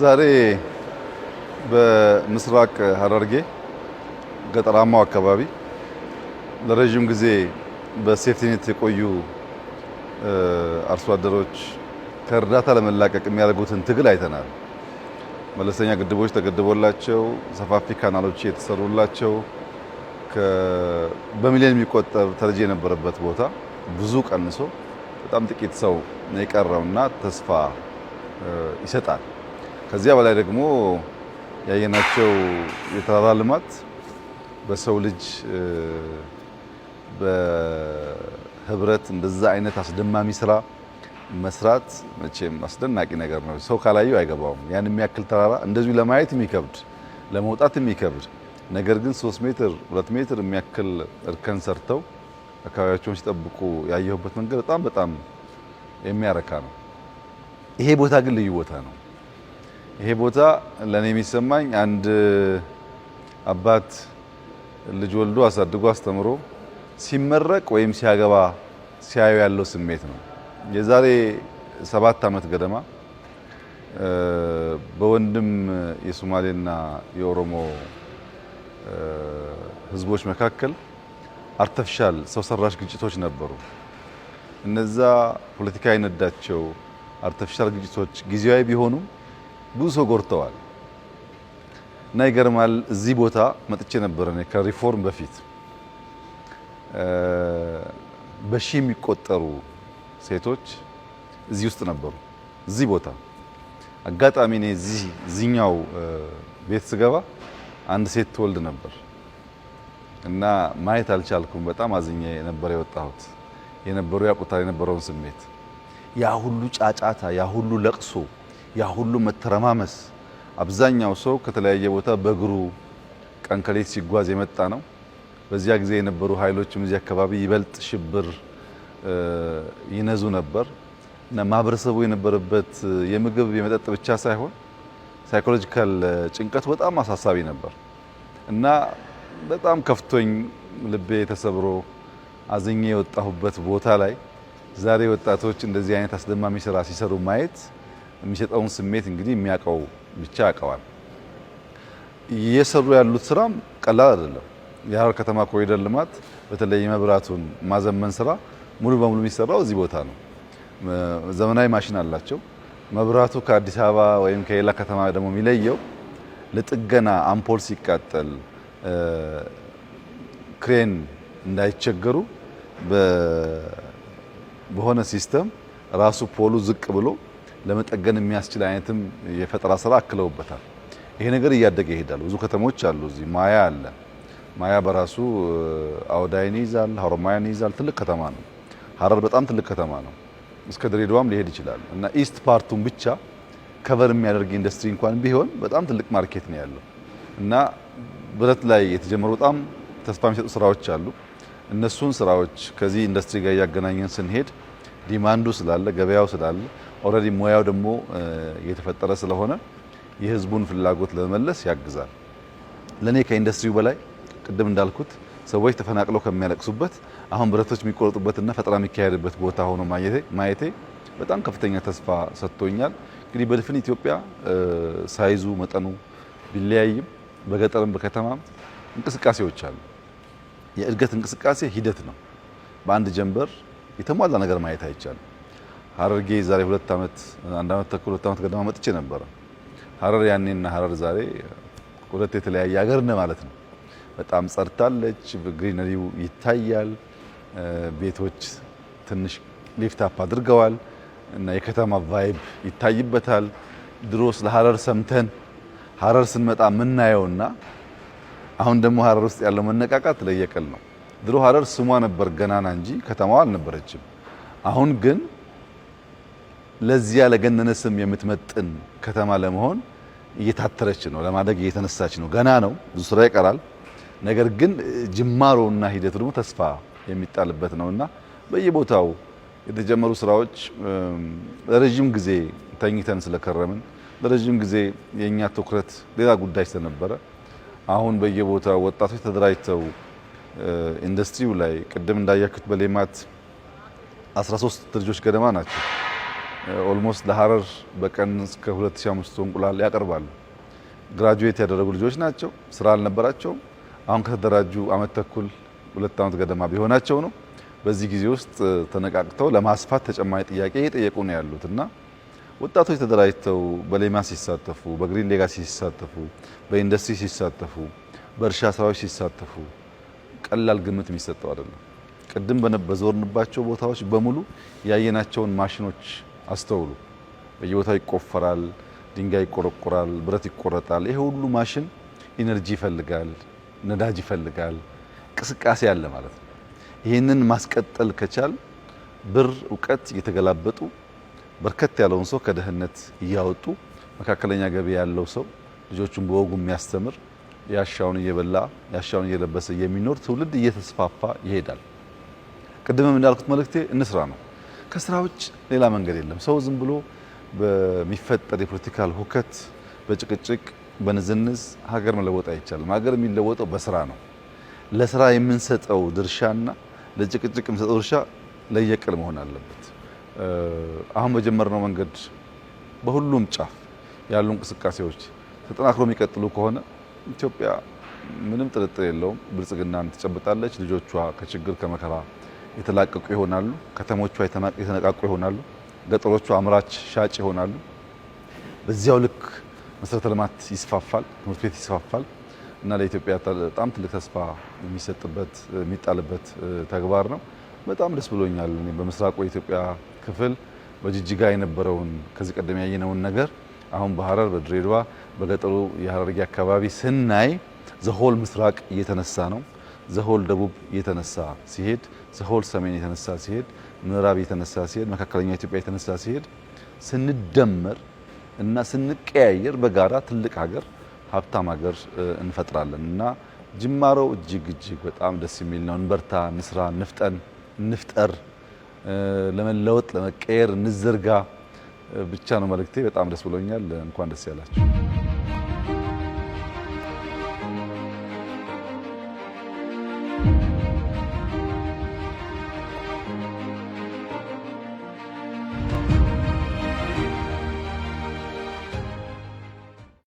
ዛሬ በምስራቅ ሐረርጌ ገጠራማው አካባቢ ለረጅም ጊዜ በሴፍቲኔት የቆዩ አርሶ አደሮች ከእርዳታ ለመላቀቅ የሚያደርጉትን ትግል አይተናል። መለስተኛ ግድቦች ተገድቦላቸው ሰፋፊ ካናሎች የተሰሩላቸው በሚሊዮን የሚቆጠር ተረጂ የነበረበት ቦታ ብዙ ቀንሶ በጣም ጥቂት ሰው ነው የቀረውና ተስፋ ይሰጣል። ከዚያ በላይ ደግሞ ያየናቸው የተራራ ልማት በሰው ልጅ በህብረት እንደዛ አይነት አስደማሚ ስራ መስራት መቼም አስደናቂ ነገር ነው። ሰው ካላየው አይገባውም። ያን የሚያክል ተራራ እንደዚሁ ለማየት የሚከብድ ለመውጣት የሚከብድ ነገር ግን 3 ሜትር 2 ሜትር የሚያክል እርከን ሰርተው አካባቢያቸውን ሲጠብቁ ያየሁበት መንገድ በጣም የሚያረካ ነው። ይሄ ቦታ ግን ልዩ ቦታ ነው። ይሄ ቦታ ለኔ የሚሰማኝ አንድ አባት ልጅ ወልዶ አሳድጎ አስተምሮ ሲመረቅ ወይም ሲያገባ ሲያዩ ያለው ስሜት ነው። የዛሬ 7 ዓመት ገደማ በወንድም የሶማሌና የኦሮሞ ህዝቦች መካከል አርቲፊሻል ሰው ሰራሽ ግጭቶች ነበሩ። እነዛ ፖለቲካ የነዳቸው አርቲፊሻል ግጭቶች ጊዜያዊ ቢሆኑ ብዙ ሰው ጎርተዋል እና ይገርማል። እዚህ ቦታ መጥቼ ነበር እኔ ከሪፎርም በፊት በሺ የሚቆጠሩ ሴቶች እዚህ ውስጥ ነበሩ። እዚህ ቦታ አጋጣሚ እኔ እዚህኛው ቤት ስገባ አንድ ሴት ትወልድ ነበር እና ማየት አልቻልኩም። በጣም አዝኜ ነበር የወጣሁት። የነበሩ ያውቁታል የነበረውን ስሜት። ያ ሁሉ ጫጫታ፣ ያ ሁሉ ለቅሶ፣ ያ ሁሉ መተረማመስ። አብዛኛው ሰው ከተለያየ ቦታ በእግሩ ቀን ከሌት ሲጓዝ የመጣ ነው። በዚያ ጊዜ የነበሩ ኃይሎችም እዚህ አካባቢ ይበልጥ ሽብር ይነዙ ነበር እና ማህበረሰቡ የነበረበት የምግብ የመጠጥ ብቻ ሳይሆን ሳይኮሎጂካል ጭንቀት በጣም አሳሳቢ ነበር እና በጣም ከፍቶኝ ልቤ ተሰብሮ አዝኜ የወጣሁበት ቦታ ላይ ዛሬ ወጣቶች እንደዚህ አይነት አስደማሚ ስራ ሲሰሩ ማየት የሚሰጠውን ስሜት እንግዲህ የሚያውቀው ብቻ ያውቀዋል። እየሰሩ ያሉት ስራም ቀላል አይደለም። የሐረር ከተማ ኮሪደር ልማት በተለይ የመብራቱን ማዘመን ስራ ሙሉ በሙሉ የሚሰራው እዚህ ቦታ ነው። ዘመናዊ ማሽን አላቸው። መብራቱ ከአዲስ አበባ ወይም ከሌላ ከተማ ደግሞ የሚለየው ለጥገና አምፖል ሲቃጠል ክሬን እንዳይቸገሩ በሆነ ሲስተም ራሱ ፖሉ ዝቅ ብሎ ለመጠገን የሚያስችል አይነትም የፈጠራ ስራ አክለውበታል። ይሄ ነገር እያደገ ይሄዳል። ብዙ ከተሞች አሉ። እዚህ ማያ አለ። ማያ በራሱ አውዳይን ይዛል፣ ሀሮማያን ይዛል። ትልቅ ከተማ ነው። ሐረር በጣም ትልቅ ከተማ ነው። እስከ ድሬዳዋም ሊሄድ ይችላል እና ኢስት ፓርቱን ብቻ ከቨር የሚያደርግ ኢንዱስትሪ እንኳን ቢሆን በጣም ትልቅ ማርኬት ነው ያለው እና ብረት ላይ የተጀመሩ በጣም ተስፋ የሚሰጡ ስራዎች አሉ። እነሱን ስራዎች ከዚህ ኢንዱስትሪ ጋር እያገናኘን ስንሄድ ዲማንዱ ስላለ ገበያው ስላለ ኦልሬዲ ሙያው ደግሞ እየተፈጠረ ስለሆነ የህዝቡን ፍላጎት ለመመለስ ያግዛል። ለኔ ከኢንዱስትሪው በላይ ቅድም እንዳልኩት ሰዎች ተፈናቅለው ከሚያለቅሱበት አሁን ብረቶች የሚቆረጡበትና ፈጠራ የሚካሄድበት ቦታ ሆኖ ማየቴ በጣም ከፍተኛ ተስፋ ሰጥቶኛል። እንግዲህ በድፍን ኢትዮጵያ ሳይዙ መጠኑ ቢለያይም በገጠርም በከተማም እንቅስቃሴዎች አሉ። የእድገት እንቅስቃሴ ሂደት ነው። በአንድ ጀንበር የተሟላ ነገር ማየት አይቻልም። ሐረርጌ ዛሬ 2 ዓመት 1 ዓመት ተኩል 2 ዓመት ገደማ መጥቼ ነበረ። ሐረር ያኔና ሐረር ዛሬ ሁለት የተለያየ ሀገር ነው ማለት ነው። በጣም ጸድታለች። ግሪነሪው ይታያል። ቤቶች ትንሽ ሊፍት አፕ አድርገዋል እና የከተማ ቫይብ ይታይበታል። ድሮ ስለ ሐረር ሰምተን ሐረር ስንመጣ የምናየውና አሁን ደግሞ ሐረር ውስጥ ያለው መነቃቃት ለየቀል ነው። ድሮ ሐረር ስሟ ነበር ገናና እንጂ ከተማዋ አልነበረችም። አሁን ግን ለዚያ ለገነነ ስም የምትመጥን ከተማ ለመሆን እየታተረች ነው፣ ለማደግ እየተነሳች ነው። ገና ነው፣ ብዙ ስራ ይቀራል። ነገር ግን ጅማሮና ሂደቱ ደግሞ ተስፋ የሚጣልበት ነውና በየቦታው የተጀመሩ ስራዎች ለረጅም ጊዜ ተኝተን ስለከረምን ለረጅም ጊዜ የኛ ትኩረት ሌላ ጉዳይ ስለነበረ አሁን በየቦታው ወጣቶች ተደራጅተው ኢንዱስትሪው ላይ ቅድም እንዳያችሁት በሌማት 13 ልጆች ገደማ ናቸው ኦልሞስት ለሐረር በቀን እስከ 2500 እንቁላል ያቀርባሉ። ግራጁዌት ያደረጉ ልጆች ናቸው። ስራ አልነበራቸውም። አሁን ከተደራጁ አመት ተኩል 2 አመት ገደማ ቢሆናቸው ነው። በዚህ ጊዜ ውስጥ ተነቃቅተው ለማስፋት ተጨማሪ ጥያቄ እየጠየቁ ነው ያሉት እና ወጣቶች ተደራጅተው በሌማት ሲሳተፉ፣ በግሪን ሌጋሲ ሲሳተፉ፣ በኢንዱስትሪ ሲሳተፉ፣ በእርሻ ስራዎች ሲሳተፉ ቀላል ግምት የሚሰጠው አይደለም። ቅድም በዞርንባቸው ቦታዎች በሙሉ ያየናቸውን ማሽኖች አስተውሉ። በየቦታው ይቆፈራል፣ ድንጋይ ይቆረቆራል፣ ብረት ይቆረጣል። ይሄ ሁሉ ማሽን ኢነርጂ ይፈልጋል፣ ነዳጅ ይፈልጋል፣ እንቅስቃሴ አለ ማለት ነው። ይህንን ማስቀጠል ከቻል ብር እውቀት እየተገላበጡ በርከት ያለውን ሰው ከድህነት እያወጡ መካከለኛ ገቢ ያለው ሰው ልጆቹን በወጉ የሚያስተምር ያሻውን እየበላ ያሻውን እየለበሰ የሚኖር ትውልድ እየተስፋፋ ይሄዳል። ቅድምም እንዳልኩት መልእክቴ እንስራ ነው። ከስራ ውጭ ሌላ መንገድ የለም። ሰው ዝም ብሎ በሚፈጠር የፖለቲካል ሁከት፣ በጭቅጭቅ፣ በንዝንዝ ሀገር መለወጥ አይቻልም። ሀገር የሚለወጠው በስራ ነው። ለስራ የምንሰጠው ድርሻና ለጭቅጭቅ የምንሰጠው ድርሻ ለየቅል መሆን አለበት። አሁን በጀመርነው መንገድ በሁሉም ጫፍ ያሉ እንቅስቃሴዎች ተጠናክሮ የሚቀጥሉ ከሆነ ኢትዮጵያ ምንም ጥርጥር የለውም ብልጽግናን ትጨብጣለች። ልጆቿ ከችግር ከመከራ የተላቀቁ ይሆናሉ። ከተሞቿ የተነቃቁ ይሆናሉ። ገጠሮቿ አምራች ሻጭ ይሆናሉ። በዚያው ልክ መሰረተ ልማት ይስፋፋል፣ ትምህርት ቤት ይስፋፋል እና ለኢትዮጵያ በጣም ትልቅ ተስፋ የሚሰጥበት የሚጣልበት ተግባር ነው። በጣም ደስ ብሎኛል። በምስራቁ የኢትዮጵያ ክፍል በጅጅጋ የነበረውን ከዚህ ቀደም ያየነውን ነገር አሁን በሐረር በድሬዳዋ በገጠሩ የሐረርጌ አካባቢ ስናይ ዘሆል ምስራቅ እየተነሳ ነው። ዘሆል ደቡብ እየተነሳ ሲሄድ፣ ዘሆል ሰሜን እየተነሳ ሲሄድ፣ ምዕራብ እየተነሳ ሲሄድ፣ መካከለኛው ኢትዮጵያ እየተነሳ ሲሄድ ስንደመር እና ስንቀያየር በጋራ ትልቅ ሀገር ሀብታም ሀገር እንፈጥራለን እና ጅማሮው እጅግ በጣም ደስ የሚል ነው። እንበርታ፣ እንስራ፣ እንፍጠን፣ እንፍጠር፣ ለመለወጥ ለመቀየር እንዘርጋ ብቻ ነው መልእክቴ። በጣም ደስ ብሎኛል። እንኳን ደስ ያላችሁ።